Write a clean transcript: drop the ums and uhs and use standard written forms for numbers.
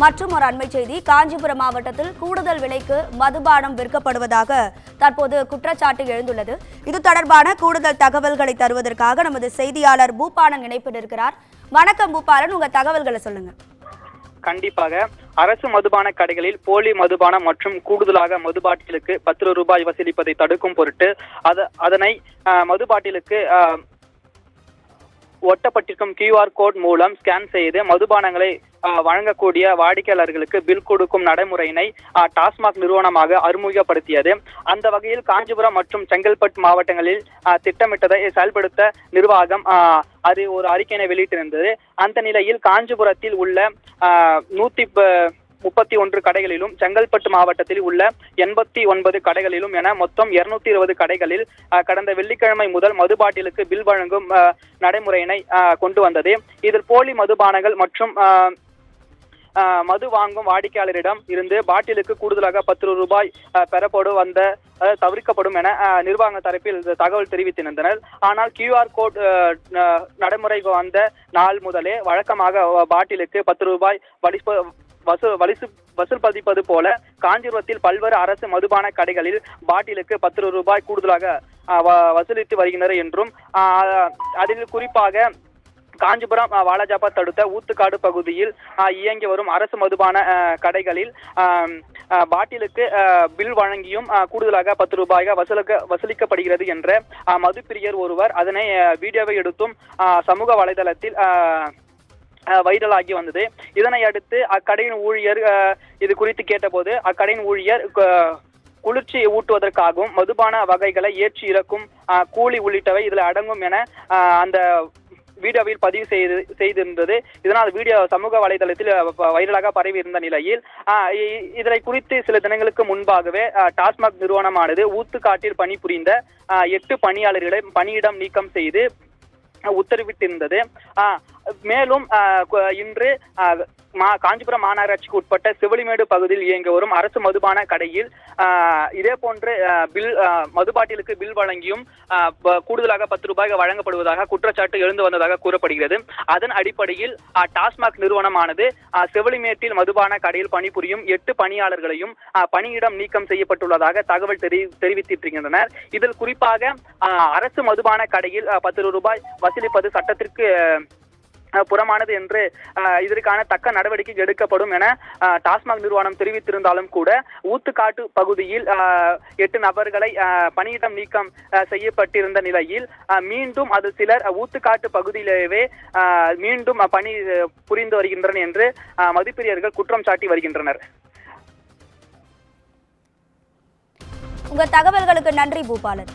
மற்றும் ஒரு அண்மை செய்தி, காஞ்சிபுரம் மாவட்டத்தில் கூடுதல் விலைக்கு மதுபானம் விற்கப்படுவதாக தற்போது குற்றச்சாட்டு எழுந்துள்ளது. இது தொடர்பான கூடுதல் தகவல்களை தருவதற்காக நமது செய்தியாளர் பூபாலன் இணைப்பில் இருக்கிறார். வணக்கம் பூபாலன், உங்க தகவல்களை சொல்லுங்க. கண்டிப்பாக அரசு மதுபான கடைகளில் போலி மதுபானம் மற்றும் கூடுதலாக மதுபாட்டிலுக்கு 10 ரூபாய் வசூலிப்பதை தடுக்கும் பொருட்டு அதனை மதுபாட்டிலுக்கு ஒட்டப்பட்டிருக்கும் QR கோட் மூலம் ஸ்கேன் செய்து மதுபானங்களை வழங்கக்கூடிய வாடிக்கையாளர்களுக்கு பில் கொடுக்கும் நடைமுறையினை டாஸ்மாக் நிறுவனமாக அறிமுகப்படுத்தியது. அந்த வகையில் காஞ்சிபுரம் மற்றும் செங்கல்பட்டு மாவட்டங்களில் திட்டமிட்டதை செயல்படுத்த நிர்வாகம் அது ஒரு அறிக்கையினை வெளியிட்டிருந்தது. அந்த நிலையில் காஞ்சிபுரத்தில் உள்ள 131 கடைகளிலும் செங்கல்பட்டு மாவட்டத்தில் உள்ள 89 கடைகளிலும் என மொத்தம் 220 கடைகளில் கடந்த வெள்ளிக்கிழமை முதல் மதுபாட்டிலுக்கு பில் வழங்கும் நடைமுறையினை கொண்டு வந்தது. இதில் போலி மதுபானங்கள் மற்றும் மது வாங்கும் வாடிக்கையாளரிடம் இருந்து பாட்டிலுக்கு கூடுதலாக 10 ரூபாய் பெறப்படும் தவிர்க்கப்படும் என நிர்வாக தரப்பில் தகவல் தெரிவித்திருந்தனர். ஆனால் QR கோட் நடைமுறைக்கு வந்த நாள் முதலே வழக்கமாக பாட்டிலுக்கு 10 ரூபாய் வசூல் பதிப்பது போல காஞ்சிபுரத்தில் பல்வேறு அரசு மதுபான கடைகளில் பாட்டிலுக்கு 10 ரூபாய் கூடுதலாக வசூலித்து வருகின்றனர் என்றும் அதில் குறிப்பாக காஞ்சிபுரம் வாலாஜாபாத் அடுத்த ஊத்துக்காடு பகுதியில் இயங்கி வரும் அரசு மதுபான கடைகளில் பாட்டிலுக்கு பில் வழங்கியும் கூடுதலாக 10 ரூபாய் வசூலிக்கப்படுகிறது என்ற மதுப்பிரியர் ஒருவர் அதனை வீடியோவை எடுத்தும் சமூக வலைதளத்தில் வைரலாகி வந்தது. இதனை அடுத்து அக்கடையின் ஊழியர் இது குறித்து கேட்டபோது அக்கடையின் ஊழியர் குளிர்ச்சி ஊட்டுவதற்காகவும் மதுபான வகைகளை ஏற்றி இறக்கும் கூலி உள்ளிட்டவை இதில் அடங்கும் என அந்த வீடியோவில் பதிவு செய்திருந்தது. இதனால் வீடியோ சமூக வலைதளத்தில் வைரலாக பரவி இருந்த நிலையில் இதனை குறித்து சில தினங்களுக்கு முன்பாகவே டாஸ்மாக் நிறுவனமானது ஊத்துக்காட்டில் பணிபுரிந்த 8 பணியாளர்களை பணியிடம் நீக்கம் செய்து உத்தரவிட்டிருந்தது. மேலும் இன்று காஞ்சிபுரம் மாநகராட்சிக்கு உட்பட்ட சிவலிமேடு பகுதியில் இயங்கி வரும் அரசு மதுபான கடையில் இதே போன்று மதுபாட்டிலுக்கு பில் வழங்கியும் கூடுதலாக 10 ரூபாய் வழங்கப்படுவதாக குற்றச்சாட்டு எழுந்து வந்ததாக கூறப்படுகிறது. அதன் அடிப்படையில் டாஸ்மாக் நிறுவனமானது சிவலிமேட்டில் மதுபான கடையில் பணிபுரியும் 8 பணியாளர்களையும் பணியிடம் நீக்கம் செய்யப்பட்டுள்ளதாக தகவல் தெரிவித்திருக்கின்றனர். இதில் குறிப்பாக அரசு மதுபான கடையில் 10 ரூபாய் வசூலிப்பது சட்டத்திற்கு புறமானது என்று இதற்கான தக்க நடவடிக்கை எடுக்கப்படும் என டாஸ்மாக் நிறுவனம் தெரிவித்திருந்தாலும் கூட ஊத்துக்காட்டு பகுதியில் 8 நபர்களை பணியிடம் நீக்கம் செய்யப்பட்டிருந்த நிலையில் மீண்டும் அது சிலர் ஊத்துக்காட்டு பகுதியிலேயே மீண்டும் பணி புரிந்து வருகின்றனர் என்று மதுப்பிரியர்கள் குற்றம் சாட்டி வருகின்றனர். உங்க தகவல்களுக்கு நன்றி பூபாலன்.